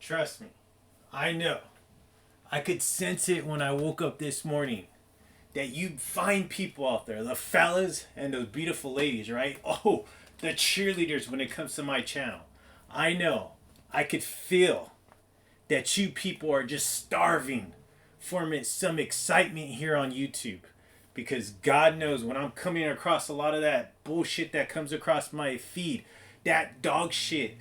Trust me. I know. I could sense it when I woke up this morning. That you find people out there, the fellas and those beautiful ladies, right? Oh, the cheerleaders when it comes to my channel. I know. I could feel that you people are just starving for some excitement here on YouTube. Because God knows when I'm coming across a lot of that bullshit that comes across my feed, that dog shit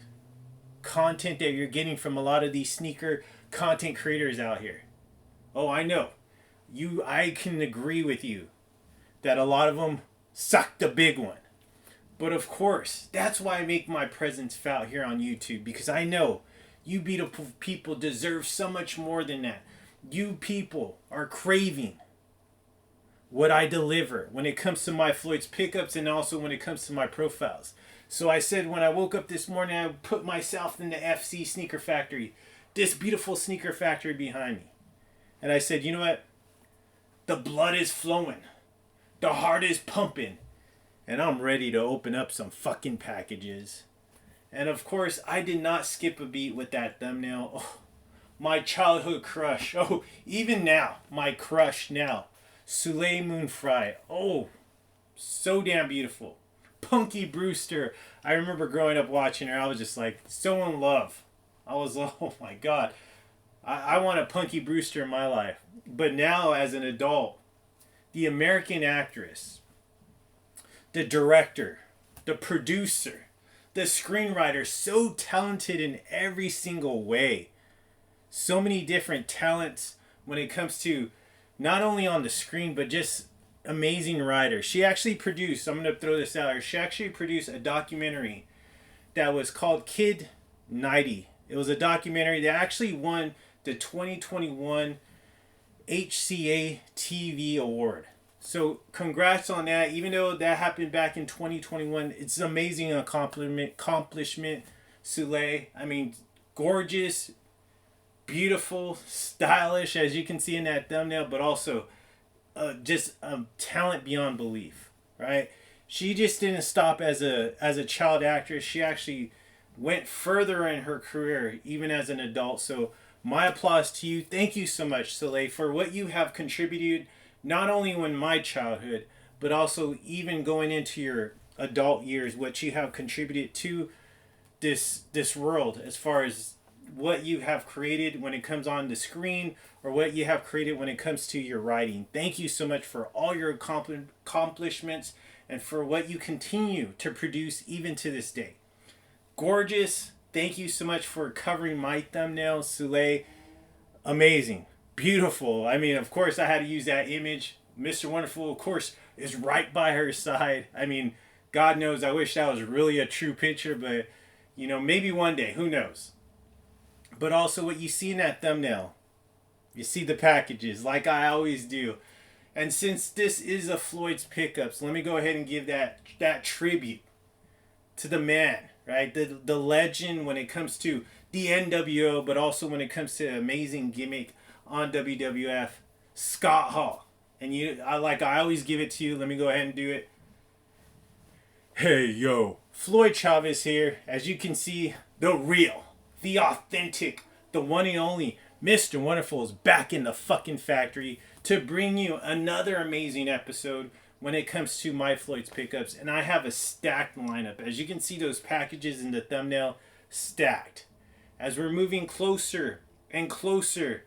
content that you're getting from a lot of these sneaker content creators out here. Oh, I know. I can agree with you that a lot of them suck the big one. But of course, that's why I make my presence felt here on YouTube, because I know you beautiful people deserve so much more than that. You people are craving what I deliver when it comes to my Floyd's pickups and also when it comes to my profiles. So I said when I woke up this morning, I put myself in the FC Sneaker Factory, this beautiful sneaker factory behind me. And I said, you know what? The blood is flowing. The heart is pumping. And I'm ready to open up some fucking packages. And of course, I did not skip a beat with that thumbnail. Oh, my childhood crush. Oh, even now, my crush now. Soleil Moon Fry. Oh, so damn beautiful. Punky Brewster. I remember growing up watching her. I was just like so in love. I was like, oh my God. I want a Punky Brewster in my life. But now as an adult, the American actress, the director, the producer, the screenwriter, so talented in every single way. So many different talents when it comes to not only on the screen, but just amazing writer. She actually produced, I'm going to throw this out here, she actually produced a documentary that was called Kid 90. It was a documentary that actually won the 2021 HCA TV award. So congrats on that. Even though that happened back in 2021, it's an amazing accomplishment, Soleil. I mean, gorgeous, beautiful, stylish, as you can see in that thumbnail, but also just talent beyond belief, right? She just didn't stop as a child actress. She actually went further in her career, even as an adult. So my applause to you. Thank you so much, Soleil, for what you have contributed, not only in my childhood, but also even going into your adult years, what you have contributed to this world as far as what you have created when it comes on the screen or what you have created when it comes to your writing. Thank you so much for all your accomplishments and for what you continue to produce even to this day. Gorgeous. Thank you so much for covering my thumbnail, Soleil. Amazing. Beautiful. I mean, of course, I had to use that image. Mr. Wonderful, of course, is right by her side. I mean, God knows, I wish that was really a true picture, but, you know, maybe one day. Who knows? But also what you see in that thumbnail, you see the packages, like I always do. And since this is a Floyd's Pickups, let me go ahead and give that tribute to the man, right? The legend when it comes to the NWO, but also when it comes to amazing gimmick on WWF, Scott Hall. And I always give it to you. Let me go ahead and do it. Hey, yo. Floyd CHAVEZ here. As you can see, the real, the authentic, the one and only Mr. Wonderful is back in the fucking factory to bring you another amazing episode when it comes to my Floyd's Pickups. And I have a stacked lineup. As you can see, those packages in the thumbnail, stacked. As we're moving closer and closer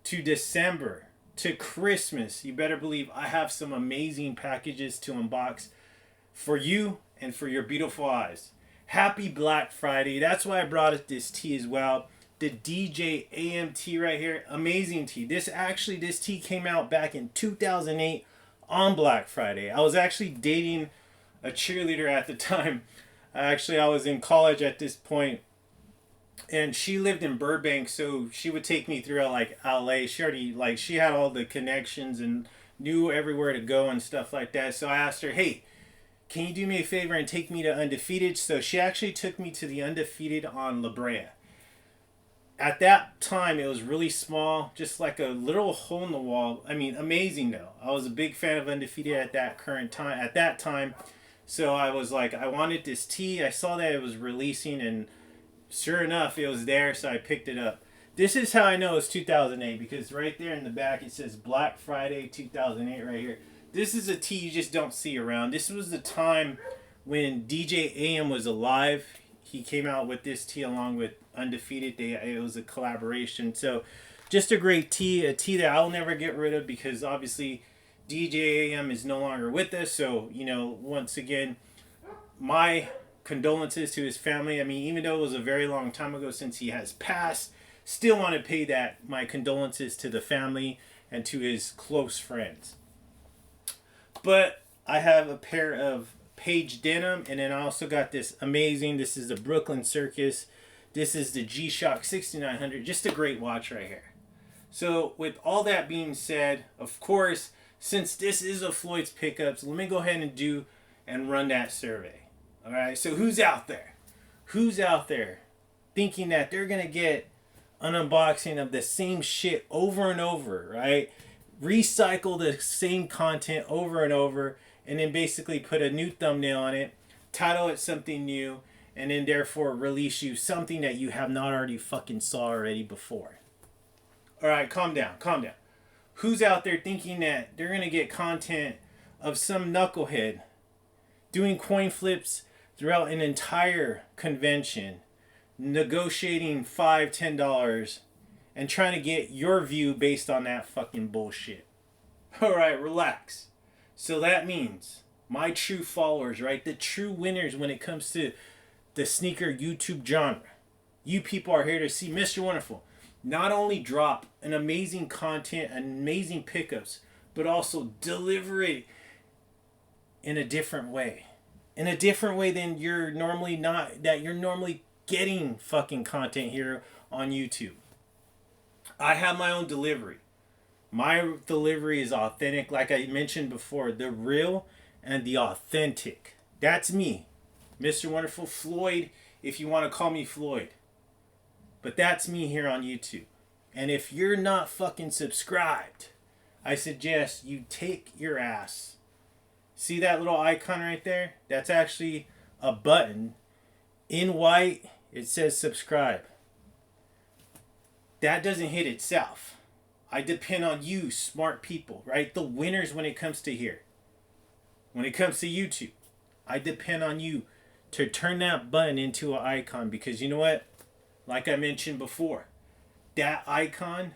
to December, to Christmas, you better believe I have some amazing packages to unbox for you and for your beautiful eyes. Happy Black Friday. That's why I brought this tea as well. The DJ AM tea right here. Amazing tea. This tea came out back in 2008 on Black Friday. I was actually dating a cheerleader at the time. I was in college at this point. And she lived in Burbank, so she would take me throughout like LA. She had all the connections and knew everywhere to go and stuff like that. So I asked her, hey, can you do me a favor and take me to Undefeated? So she actually took me to the Undefeated on La Brea. At that time, it was really small, just like a little hole in the wall. I mean, amazing though. I was a big fan of Undefeated at that time. So I was like, I wanted this tea. I saw that it was releasing, and sure enough, it was there, so I picked it up. This is how I know it's 2008 because right there in the back it says Black Friday 2008 right here. This is a tee you just don't see around. This was the time when DJ AM was alive. He came out with this tee along with Undefeated. It was a collaboration. So just a great tee, a tee that I'll never get rid of because obviously DJ AM is no longer with us. So, you know, once again, my condolences to his family. I mean, even though it was a very long time ago since he has passed, still want to pay that my condolences to the family and to his close friends. But I have a pair of Page denim, and then I also got this amazing, this is the Brooklyn Circus. This is the G-Shock 6900. Just a great watch right here. So with all that being said, of course, since this is a Floyd's Pickups, let me go ahead and run that survey. All right, so who's out there? Who's out there thinking that they're going to get an unboxing of the same shit over and over, right? Recycle the same content over and over, and then basically put a new thumbnail on it, title it something new, and then therefore release you something that you have not already fucking saw already before. All right, calm down, calm down. Who's out there thinking that they're going to get content of some knucklehead doing coin flips throughout an entire convention, negotiating $5, $10, and trying to get your view based on that fucking bullshit? All right, relax. So that means my true followers, right? The true winners when it comes to the sneaker YouTube genre. You people are here to see Mr. Wonderful not only drop an amazing content, amazing pickups, but also deliver it in a different way. In a different way than you're normally getting fucking content here on YouTube. I have my own delivery. My delivery is authentic, like I mentioned before, the real and the authentic. That's me, Mr. Wonderful Floyd, if you want to call me Floyd. But that's me here on YouTube. And if you're not fucking subscribed, I suggest you take your ass. See that little icon right there? That's actually a button. In white, it says subscribe. That doesn't hit itself. I depend on you, smart people, right? The winners when it comes to here. When it comes to YouTube, I depend on you to turn that button into an icon because you know what? Like I mentioned before, that icon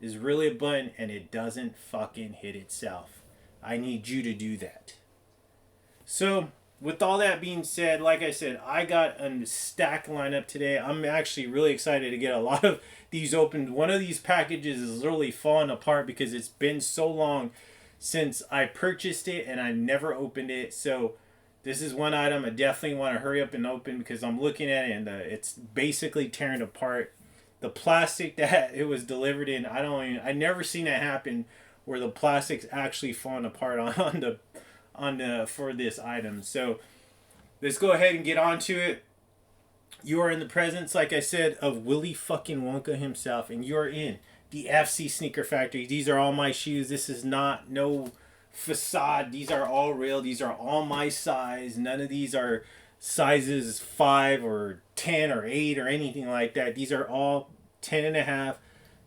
is really a button and it doesn't fucking hit itself. I need you to do that. So, with all that being said, like I said, I got a stack lineup today. I'm actually really excited to get a lot of these opened. One of these packages is literally falling apart because it's been so long since I purchased it and I never opened it. So this is one item I definitely want to hurry up and open because I'm looking at it and it's basically tearing apart. The plastic that it was delivered in, I never seen that happen where the plastic's actually falling apart for this item. So let's go ahead and get on to it. You are in the presence, like I said, of Willy fucking Wonka himself, and you're in the FC Sneaker Factory. These are all my shoes. This is not no facade. These are all real. These are all my size. None of these are sizes 5 or 10 or 8 or anything like that. These are all 10 and a half.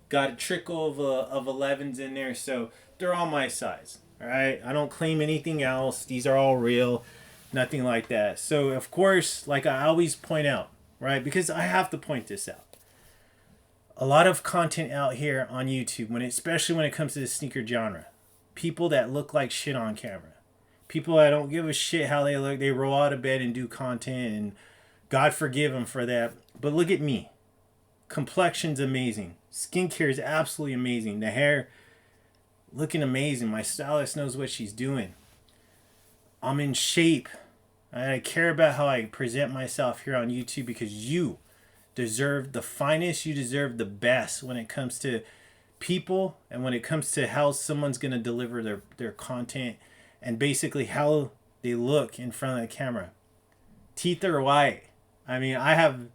Got a trickle of 11s in there, so they're all my size. All right, I don't claim anything else. These are all real, nothing like that. So of course, like I always point out, right? Because I have to point this out. A lot of content out here on YouTube, especially when it comes to the sneaker genre. People that look like shit on camera. People that don't give a shit how they look. They roll out of bed and do content, and God forgive them for that. But look at me. Complexion's amazing. Skincare is absolutely amazing. The hair looking amazing. My stylist knows what she's doing. I'm in shape. I care about how I present myself here on YouTube because you deserve the finest. You deserve the best when it comes to people and when it comes to how someone's going to deliver their content and basically how they look in front of the camera. Teeth are white. I mean, I have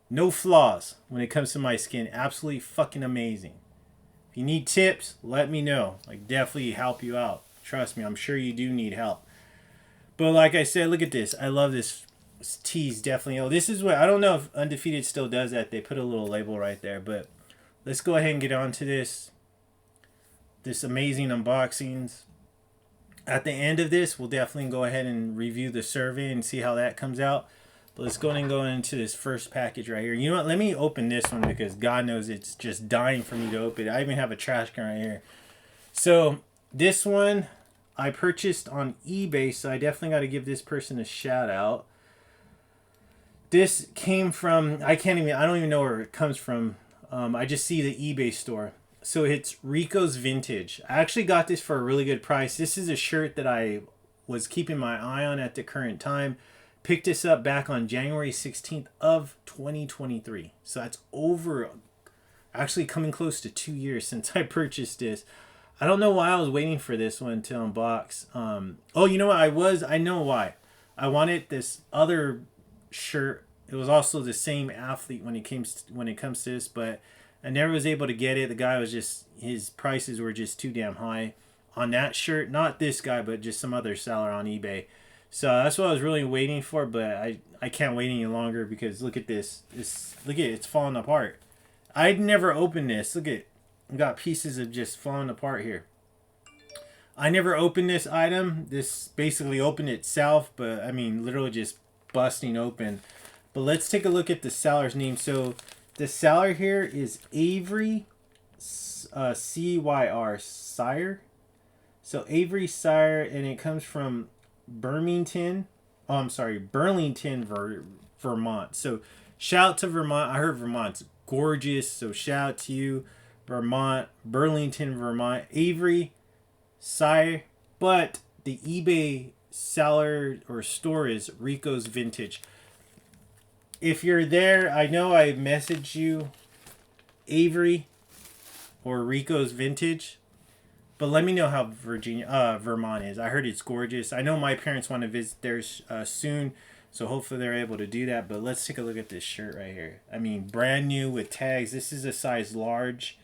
no flaws when it comes to my skin. Absolutely fucking amazing. If you need tips, let me know. Like, definitely help you out. Trust me, I'm sure you do need help. But like I said, look at this. I love this tees definitely. Oh, this is what, I don't know if Undefeated still does that. They put a little label right there, but let's go ahead and get on to this amazing unboxings. At the end of this, we'll definitely go ahead and review the survey and see how that comes out. But let's go ahead and go into this first package right here. You know what? Let me open this one because God knows it's just dying for me to open it. I even have a trash can right here. So this one I purchased on eBay, so I definitely got to give this person a shout out. This came from, I don't even know where it comes from. I just see the eBay store. So it's Rico's Vintage. I actually got this for a really good price. This is a shirt that I was keeping my eye on at the current time. Picked this up back on January 16th of 2023. So that's over, actually coming close to 2 years since I purchased this. I don't know why I was waiting for this one to unbox. Oh, you know what? I know why. I wanted this other shirt. It was also the same athlete when it comes to this, but I never was able to get it. The guy was just, his prices were just too damn high on that shirt. Not this guy, but just some other seller on eBay. So that's what I was really waiting for, but I can't wait any longer because look at this. Look at it, it's falling apart. I'd never opened this. Look at it. I got pieces of just falling apart here. I never opened this item. This basically opened itself, but I mean literally just busting open. But let's take a look at the seller's name. So the seller here is Avery CYR Sire. So Avery Sire, and it comes from Burlington, Vermont. So shout out to Vermont. I heard Vermont's gorgeous, so shout out to you, Vermont, Burlington, Vermont. Avery Sire, but the eBay seller or store is Rico's Vintage. If you're there, I know I messaged you, Avery or Rico's Vintage, but let me know how Vermont is. I heard it's gorgeous. I know my parents want to visit there soon, so hopefully they're able to do that. But let's take a look at this shirt right here. I mean, brand new with tags. This is a size large.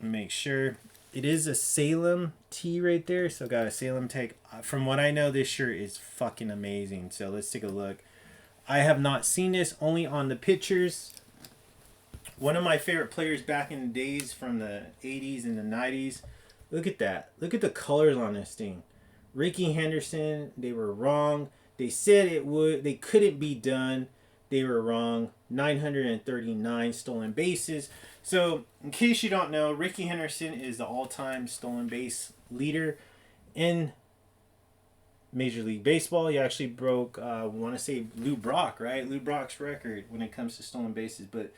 Make sure. It is a Salem tee right there, so got a Salem tag. From what I know, this shirt is fucking amazing. So let's take a look. I have not seen this, only on the pictures. One of my favorite players back in the days from the 80s and the 90s. Look at that. Look at the colors on this thing. Rickey Henderson, they were wrong. They said they couldn't be done. They were wrong. 939 stolen bases. So, in case you don't know, Rickey Henderson is the all-time stolen base leader in Major League Baseball. He actually broke, I want to say Lou Brock, right? Lou Brock's record when it comes to stolen bases. But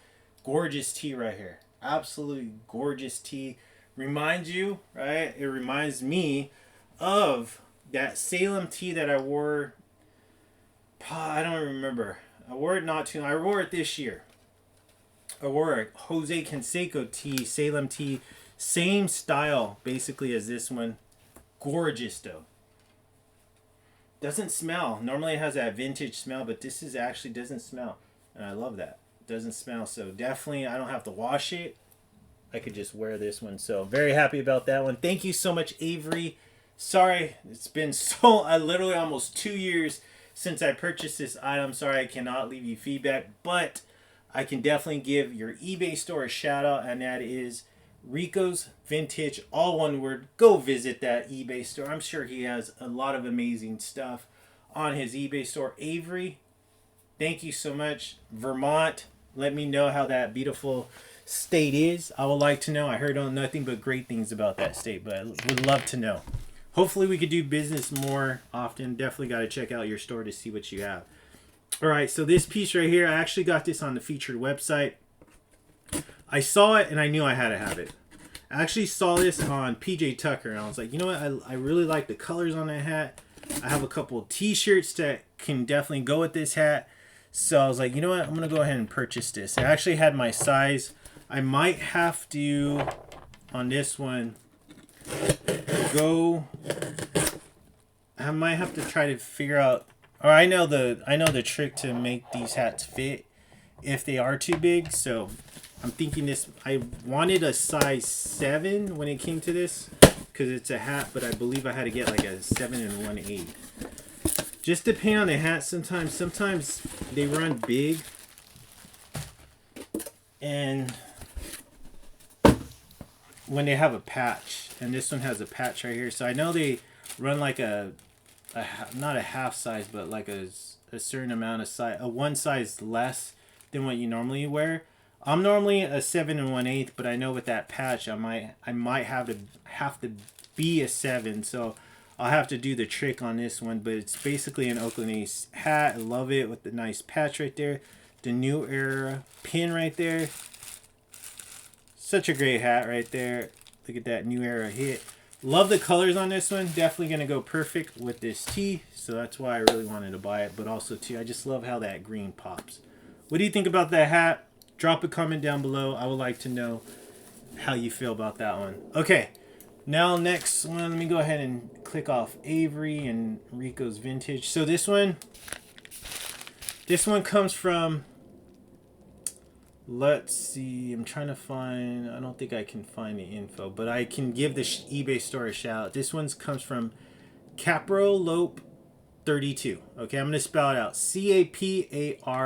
gorgeous tee right here. Absolutely gorgeous tee. Reminds you, right? It reminds me of that Salem tee that I wore. I don't remember. I wore it I wore it this year. I wore a Jose Canseco tee, Salem tee. Same style, basically, as this one. Gorgeous, though. Doesn't smell. Normally it has that vintage smell, but this is actually doesn't smell. And I love that. Doesn't smell. So definitely I don't have to wash it. I could just wear this one. So very happy about that one. Thank you so much, Avery. Sorry, it's been literally almost 2 years since I purchased this item. Sorry I cannot leave you feedback, but I can definitely give your eBay store a shout out, and that is Rico's Vintage, all one word. Go visit that eBay store. I'm sure he has a lot of amazing stuff on his eBay store. Avery, thank you so much. Vermont, let me know how that beautiful state is. I would like to know. I heard nothing but great things about that state, but I would love to know. Hopefully we could do business more often. Definitely got to check out your store to see what you have. All right, so this piece right here, I actually got this on the featured website. I saw it and I knew I had to have it. I actually saw this on PJ Tucker and I was like, you know what? I really like the colors on that hat. I have a couple of t-shirts that can definitely go with this hat. So I was like, you know what? I'm going to go ahead and purchase this. I actually had my size. I might have to, on this one, I might have to try to figure out, or I know the trick to make these hats fit if they are too big. So I'm thinking this, I wanted a size 7 when it came to this because it's a hat, but I believe I had to get like a 7 1/8. Just depending on the hat. Sometimes they run big, and when they have a patch, and this one has a patch right here, so I know they run like a not a half size, but like a certain amount of size, a one size less than what you normally wear. I'm normally a 7 1/8, but I know with that patch, I might have to be a 7, so I'll have to do the trick on this one. But it's basically an Oakland A's hat. I love it with the nice patch right there, the New Era pin right there. Such a great hat right there. Look at that New Era hit. Love the colors on this one. Definitely going to go perfect with this tee. So that's why I really wanted to buy it. But also, too, I just love how that green pops. What do you think about that hat? Drop a comment down below. I would like to know how you feel about that one. Okay. Now, next one. Let me go ahead and click off Avery and Rico's Vintage. So this one comes from... Let's see. I'm trying to find... I don't think I can find the info, but I can give the eBay store a shout out. This one comes from Caprolope 32. Okay, I'm going to spell it out. Caparlopo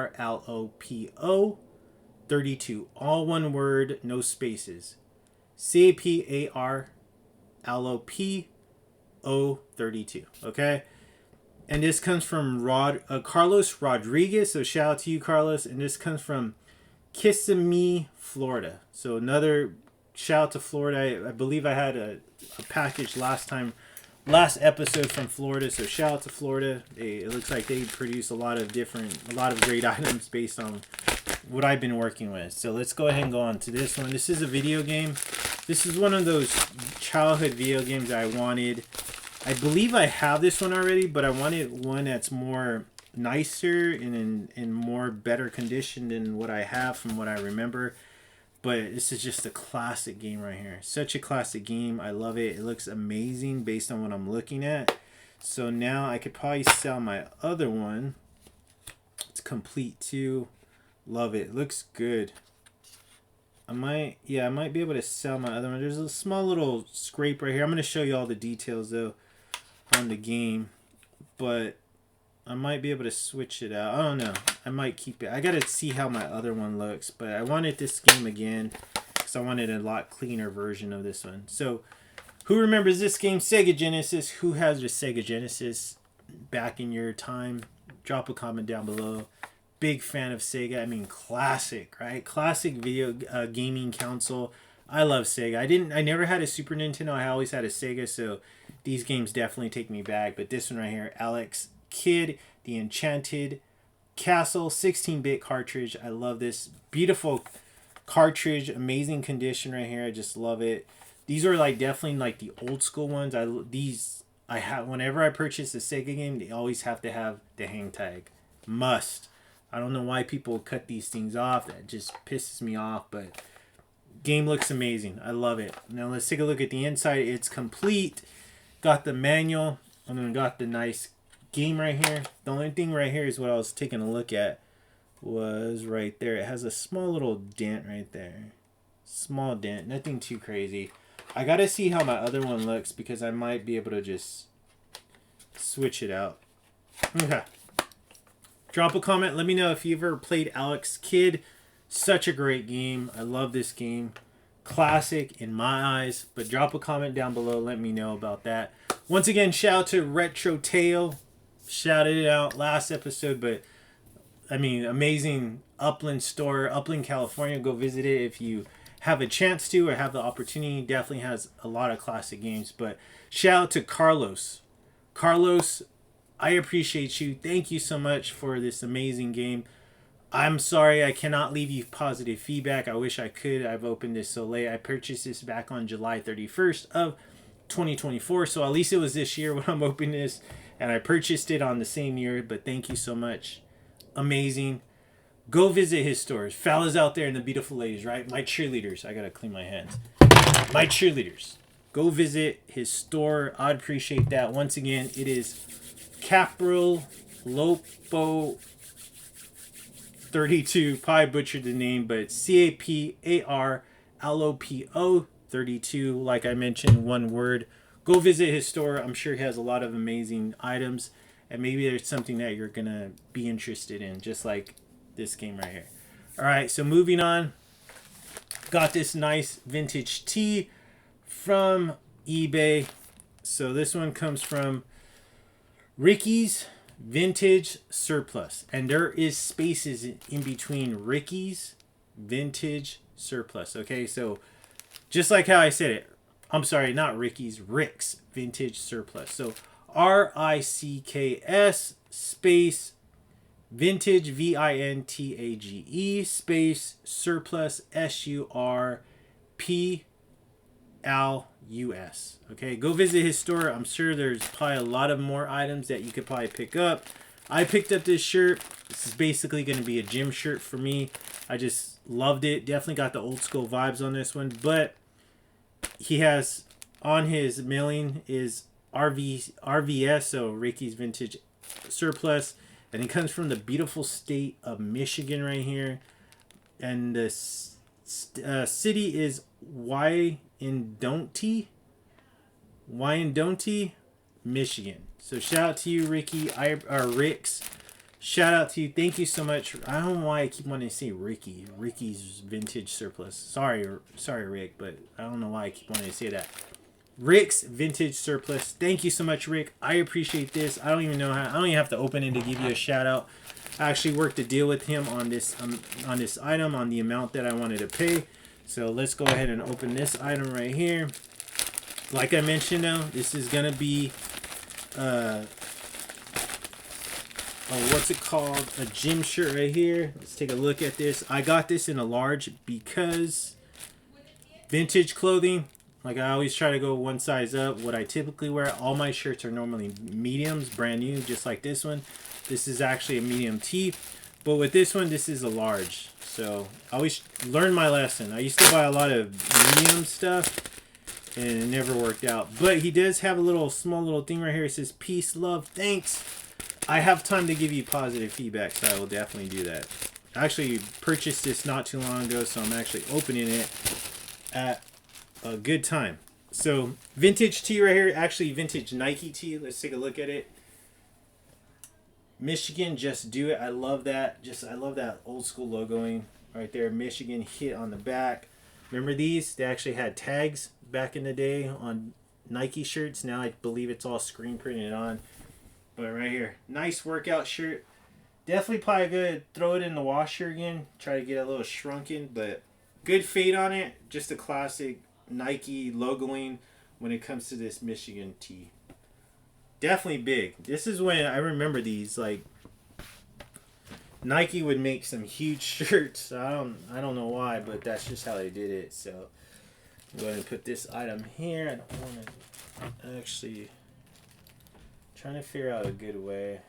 32. All one word, no spaces. Caparlopo 32. Okay? And this comes from Carlos Rodriguez. So shout out to you, Carlos. And this comes from Kissimmee, Florida. So another shout out to Florida. I believe I had a package last episode from Florida. So shout out to Florida. It looks like they produce a lot of great items based on what I've been working with. So let's go ahead and go on to this one. This is a video game. This is one of those childhood video games I wanted. I believe I have this one already, but I wanted one that's more nicer and in more better condition than what I have from what I remember. But this is just a classic game right here. Such a classic game. I love it. It looks amazing based on what I'm looking at. So now I could probably sell my other one. It's complete too. Love it. Looks good. I might be able to sell my other one. There's a small little scrape right here. I'm going to show you all the details though on the game, but I might be able to switch it out. I don't know. I might keep it. I got to see how my other one looks, but I wanted this game again because I wanted a lot cleaner version of this one. So who remembers this game? Sega Genesis. Who has your Sega Genesis back in your time? Drop a comment down below. Big fan of Sega. I mean, classic, right? Classic video gaming console. I love Sega. I never had a Super Nintendo. I always had a Sega, so these games definitely take me back. But this one right here, Alex Kidd, the Enchanted Castle, 16-bit cartridge. I love this. Beautiful cartridge, amazing condition right here. I just love it. These are definitely the old school ones. I have whenever I purchase a Sega game, they always have to have the hang tag. Must. I don't know why people cut these things off. That just pisses me off, but game looks amazing. I love it. Now let's take a look at the inside. It's complete. Got the manual, and then got the nice game right here. The only thing right here is what I was taking a look at was right there. It has a small little dent right there. Small dent. Nothing too crazy. I got to see how my other one looks because I might be able to just switch it out. Okay. Drop a comment. Let me know if you've ever played Alex Kidd. Such a great game. I love this game. Classic in my eyes. But drop a comment down below. Let me know about that. Once again, shout out to Retro Tail. Shouted it out last episode. But, I mean, amazing Upland store. Upland, California. Go visit it if you have a chance to or have the opportunity. Definitely has a lot of classic games. But shout out to Carlos. Carlos, I appreciate you. Thank you so much for this amazing game. I'm sorry I cannot leave you positive feedback. I wish I could. I've opened this so late. I purchased this back on July 31st of 2024. So at least it was this year when I'm opening this. And I purchased it on the same year. But thank you so much. Amazing. Go visit his stores. Fellas out there and the beautiful ladies, right? My cheerleaders. I got to clean my hands. My cheerleaders. Go visit his store. I'd appreciate that. Once again, it is Caprolopo 32. Probably butchered the name, but it's Caparlopo 32. Like I mentioned, one word. Go visit his store. I'm sure he has a lot of amazing items. and maybe there's something that you're gonna be interested in, just like this game right here. All right, so moving on. Got this nice vintage tee from eBay. So this one comes from Ricky's Vintage Surplus, and there is spaces in between Ricky's Vintage Surplus. Okay, so just like how I said it, I'm sorry, not Ricky's, Rick's Vintage Surplus. So RICKS space vintage VINTAGE space surplus SURPLUS. Okay, go visit his store. I'm sure there's probably a lot of more items that you could probably pick up. I picked up this shirt. This is basically going to be a gym shirt for me. I just loved it. Definitely got the old school vibes on this one. But he has on his mailing is RVS, so Ricky's Vintage Surplus. And it comes from the beautiful state of Michigan right here. And the city is Wyandotte, Michigan. So shout out to you, Ricky, or Rick's. Shout out to you. Thank you so much. I don't know why I keep wanting to say Ricky. Ricky's Vintage Surplus. Sorry, Rick, but I don't know why I keep wanting to say that. Rick's Vintage Surplus. Thank you so much, Rick. I appreciate this. I don't even know how. I don't even have to open it to give you a shout out. I actually worked a deal with him on this item, on the amount that I wanted to pay. So let's go ahead and open this item right here. Like I mentioned, now this is gonna be what's it called? A gym shirt right here. Let's take a look at this. I got this in a large because vintage clothing. Like I always try to go one size up. What I typically wear, all my shirts are normally mediums, brand new, just like this one. This is actually a medium tee. But with this one, this is a large. So I always learn my lesson. I used to buy a lot of medium stuff and it never worked out. But he does have a small little thing right here. It says, peace, love, thanks. I have time to give you positive feedback, so I will definitely do that. I actually purchased this not too long ago, so I'm actually opening it at a good time. So vintage tee right here, actually vintage Nike tee. Let's take a look at it. Michigan, just do it. I love that. I love that old school logoing right there. Michigan hit on the back. Remember these? They actually had tags back in the day on Nike shirts. Now I believe it's all screen printed on. But right here, nice workout shirt. Definitely probably good. Throw it in the washer again. Try to get a little shrunken, but good fade on it. Just a classic Nike logoing when it comes to this Michigan tee. Definitely big. This is when I remember these, like Nike would make some huge shirts. I don't know why, but that's just how they did it. So I'm going to put this item here. I don't want to actually trying to figure out a good way,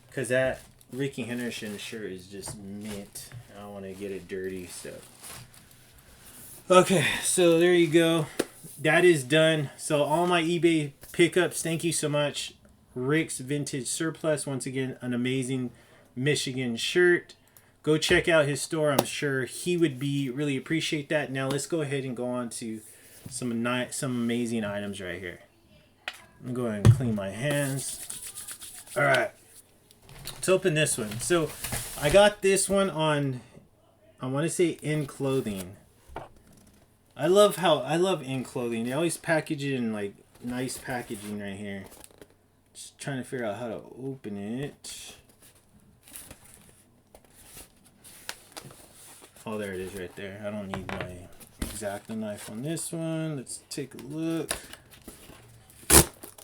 because that Ricky Henderson shirt is just mint. I don't want to get it dirty. So okay, so there you go. That is done. So all my eBay pickups, thank you so much. Rick's Vintage Surplus, once again, an amazing Michigan shirt. Go check out his store. I'm sure he would really appreciate that. Now let's go ahead and go on to some amazing items right here. I'm going to go ahead and clean my hands. All right, let's open this one. So I got this one on, I want to say In Clothing. I love In Clothing. They always package it in like nice packaging right here. Just trying to figure out how to open it. Oh, there it is right there. I don't need my X-Acto knife on this one. Let's take a look.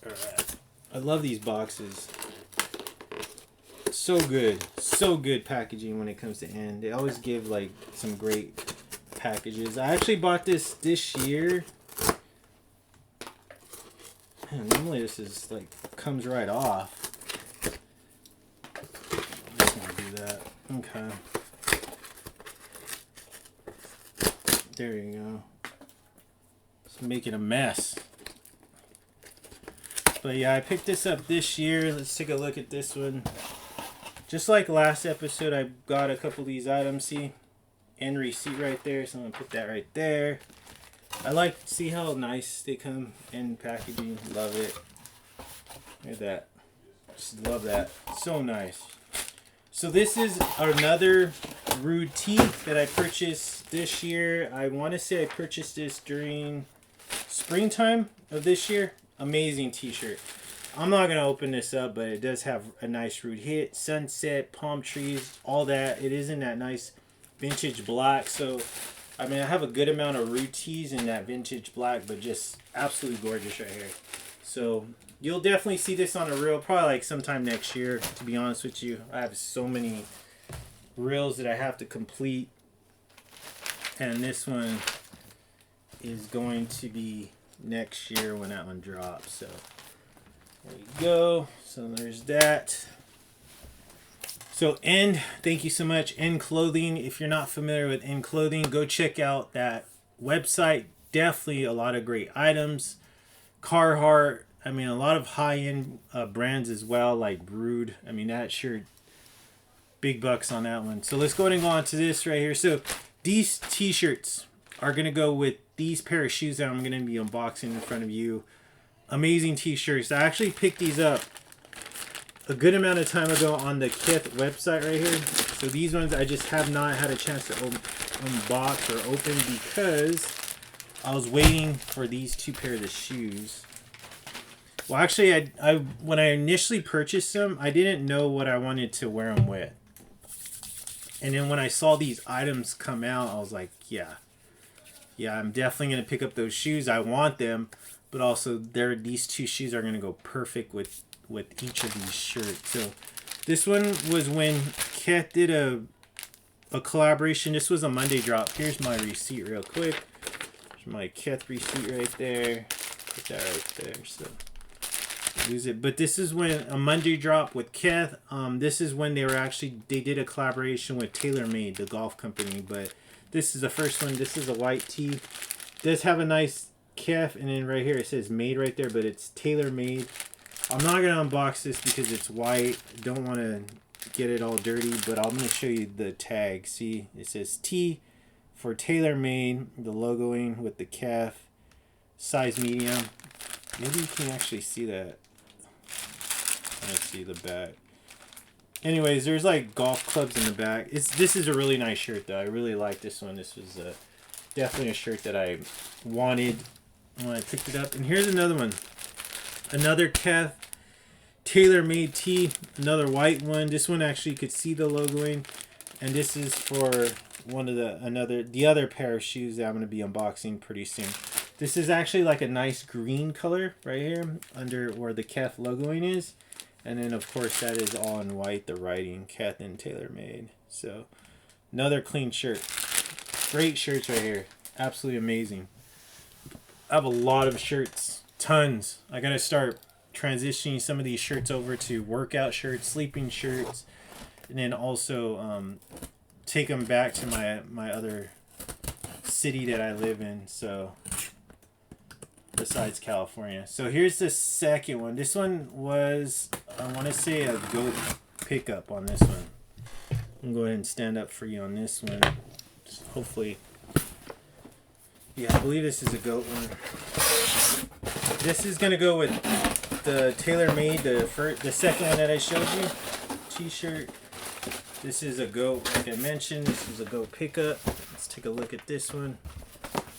Alright. I love these boxes. So good. So good packaging when it comes to end. They always give like some great packages. I actually bought this year. Man, normally this is like comes right off. I'm just gonna do that. Okay. There you go. Just making a mess. But yeah, I picked this up this year. Let's take a look at this one. Just like last episode, I got a couple of these items. See? End receipt right there. So I'm going to put that right there. I like to see how nice they come in packaging. Love it. Look at that. Just love that. So nice. So this is another Rhude tee that I purchased this year. I want to say I purchased this during springtime of this year. Amazing t-shirt. I'm not going to open this up, but it does have a nice Rhude hit. Sunset, palm trees, all that. It is in that nice vintage black. So, I mean, I have a good amount of Rhude tees in that vintage black, but just absolutely gorgeous right here. So, you'll definitely see this on a reel, probably like sometime next year, to be honest with you. I have so many reels that I have to complete. And this one is going to be next year when that one drops. So, there you go. So, there's that. So, End, thank you so much. End Clothing. If you're not familiar with End Clothing, go check out that website. Definitely a lot of great items. Carhartt. I mean, a lot of high-end brands as well, like Rhude. I mean, that shirt, big bucks on that one. So let's go ahead and go on to this right here. So these t-shirts are going to go with these pair of shoes that I'm going to be unboxing in front of you. Amazing t-shirts. I actually picked these up a good amount of time ago on the Kith website right here. So these ones I just have not had a chance to unbox or open because I was waiting for these two pairs of shoes. Well, actually, I when I initially purchased them, I didn't know what I wanted to wear them with. And then when I saw these items come out, I was like, yeah, I'm definitely going to pick up those shoes. I want them, but also these two shoes are going to go perfect with each of these shirts. So this one was when Kith did a collaboration. This was a Monday drop. Here's my receipt real quick. There's my Kith receipt right there. Put that right there. So lose it. But this is when a Monday drop with Kith. This is when they did a collaboration with TaylorMade, the golf company. But this is the first one. This is a white tee. It does have a nice Kith, and then right here it says made right there, but it's TaylorMade. I'm not gonna unbox this because it's white. I don't want to get it all dirty, but I'm gonna show you the tag. See, it says T for TaylorMade, the logoing with the Kith, size medium. Maybe you can actually see that. Let's see the back. Anyways, there's like golf clubs in the back. This is a really nice shirt though. I really like this one. This was definitely a shirt that I wanted when I picked it up. And here's another one. Another Kith TaylorMade tee. Another white one. This one actually you could see the logoing. And this is for one of the other pair of shoes that I'm going to be unboxing pretty soon. This is actually like a nice green color right here under where the Kith logoing is. And then, of course, that is all in white, the writing, Kith and TaylorMade. So, another clean shirt. Great shirts right here. Absolutely amazing. I have a lot of shirts. Tons. I got to start transitioning some of these shirts over to workout shirts, sleeping shirts. And then also take them back to my other city that I live in. So, besides California. So here's the second one. This one was, I want to say, a goat pickup on this one. I'm going to go ahead and stand up for you on this one. Just hopefully. Yeah, I believe this is a goat one. This is going to go with the TaylorMade, the second one that I showed you. T-shirt. This is a goat, like I mentioned. This is a goat pickup. Let's take a look at this one.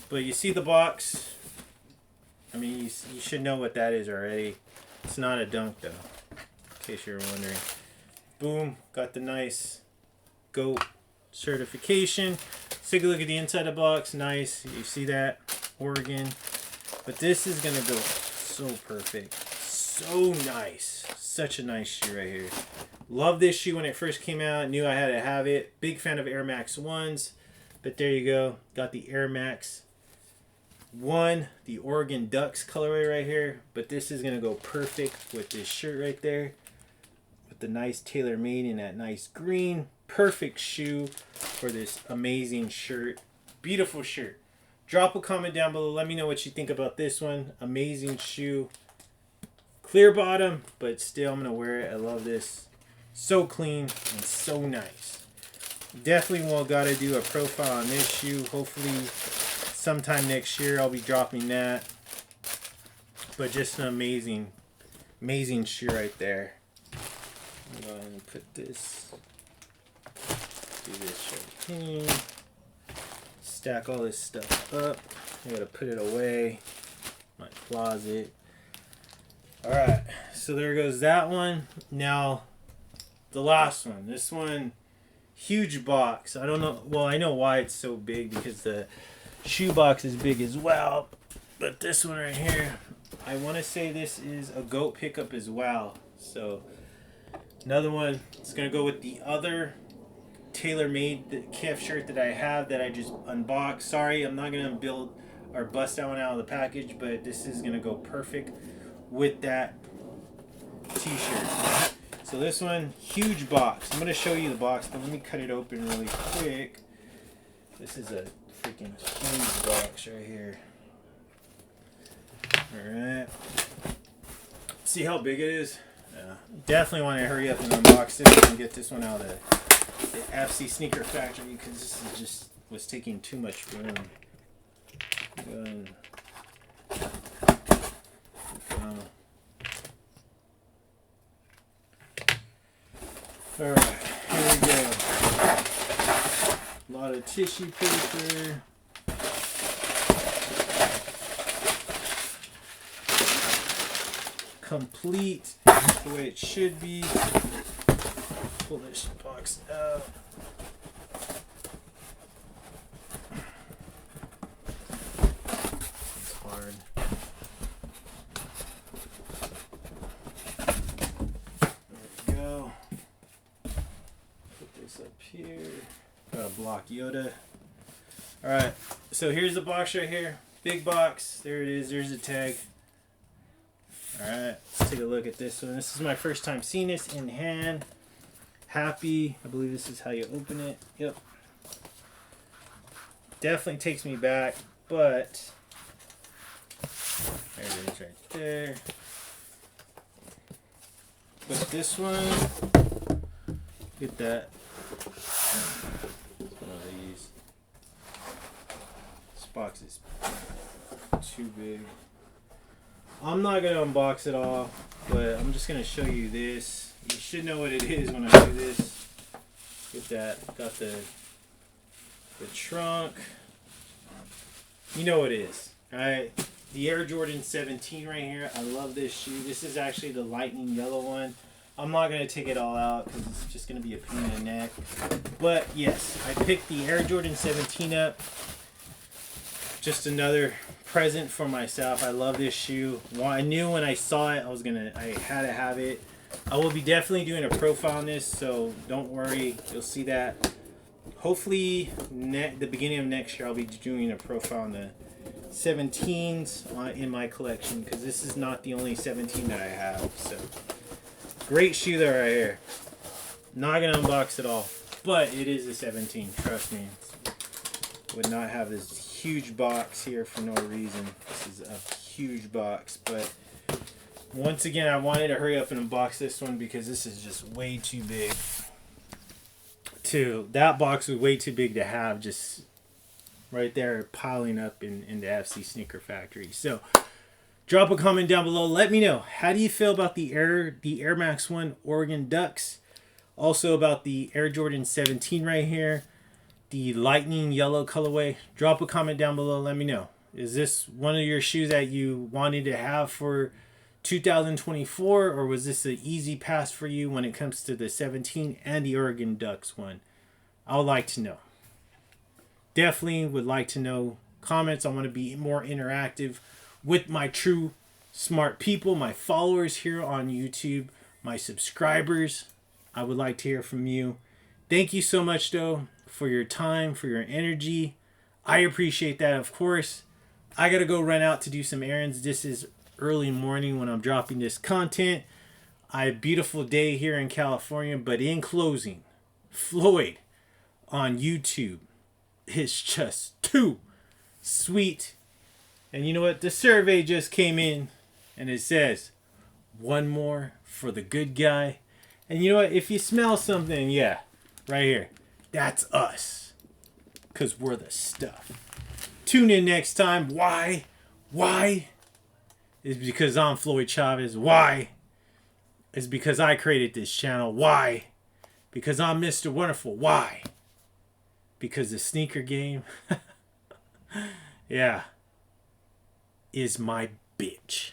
But you see the box. I mean, you should know what that is already. It's not a dunk, though, in case you're wondering. Boom. Got the nice GOAT certification. Let's take a look at the inside of the box. Nice. You see that? Oregon. But this is going to go so perfect. So nice. Such a nice shoe right here. Love this shoe when it first came out. Knew I had to have it. Big fan of Air Max 1s. But there you go. Got the Air Max 1, the Oregon Ducks colorway right here, but this is gonna go perfect with this shirt right there, with the nice TaylorMade in that nice green. Perfect shoe for this amazing shirt. Beautiful shirt. Drop a comment down below. Let me know what you think about this one. Amazing shoe. Clear bottom, but still I'm gonna wear it. I love this. So clean and so nice. Definitely gotta do a profile on this shoe. Hopefully sometime next year I'll be dropping that. But just an amazing shoe right there. Go ahead and put this. Do this right here. Stack all this stuff up. I gotta put it away. My closet. Alright, so there goes that one. Now, the last one. This one, huge box. I don't know. Well, I know why it's so big because the shoe box is big as well. But this one right here, I want to say this is a goat pickup as well. So, another one. It's going to go with the other tailor-made Kith shirt that I have that I just unboxed. Sorry, I'm not going to build or bust that one out of the package, but this is going to go perfect with that t-shirt. So this one, huge box. I'm going to show you the box, but let me cut it open really quick. This is a freaking huge box right here. Alright. See how big it is? Yeah. Definitely want to hurry up and unbox this and get this one out of the FC Sneaker Factory because this is just was taking too much room. Alright, here we go. A lot of tissue paper. Complete the way it should be. Pull this box out. It's hard. There we go. Put this up here. Gotta block Yoda. Alright, so here's the box right here. Big box. There it is. There's the tag. Alright, let's take a look at this one. This is my first time seeing this in hand. Happy. I believe this is how you open it. Yep. Definitely takes me back, but there it is right there. But this one, get that. It's one of these. This box is too big. I'm not going to unbox it all, but I'm just going to show you this. You should know what it is when I do this. Get that. Got the trunk. You know what it is. Alright. The Air Jordan 17 right here. I love this shoe. This is actually the lightning yellow one. I'm not going to take it all out because it's just going to be a pain in the neck. But yes, I picked the Air Jordan 17 up. Just another present for myself. I love this shoe. Well, I knew when I saw it I had to have it. I will be definitely doing a profile on this, so don't worry, you'll see that. Hopefully the beginning of next year I'll be doing a profile on the 17s in my collection because this is not the only 17 that I have. So great shoe there right here. Not gonna unbox it all, but it is a 17, trust me. Would not have this huge box here for no reason. This is a huge box, but once again I wanted to hurry up and unbox this one because this is just way too big. That box was way too big to have just right there piling up in the FC Sneaker Factory. So drop a comment down below. Let me know, how do you feel about the Air Max 1 Oregon Ducks? Also about the Air Jordan 17 right here. The lightning yellow colorway. Drop a comment down below. Let me know. Is this one of your shoes that you wanted to have for 2024, or was this an easy pass for you when it comes to the 17 and the Oregon Ducks one? I would like to know. Definitely would like to know. Comments. I want to be more interactive with my true smart people, my followers here on YouTube, my subscribers. I would like to hear from you. Thank you so much, though, for your time, for your energy. I appreciate that, of course. I gotta go run out to do some errands. This is early morning when I'm dropping this content. I have a beautiful day here in California, but in closing, Floyd on YouTube is just too sweet. And you know what? The survey just came in and it says, one more for the good guy. And you know what? If you smell something, yeah, right here. That's us. Because we're the stuff. Tune in next time. Why? Why? Is because I'm Floyd CHAVEZ. Why? is because I created this channel. Why? Because I'm Mr. Wonderful. Why? Because the sneaker game, yeah, is my bitch.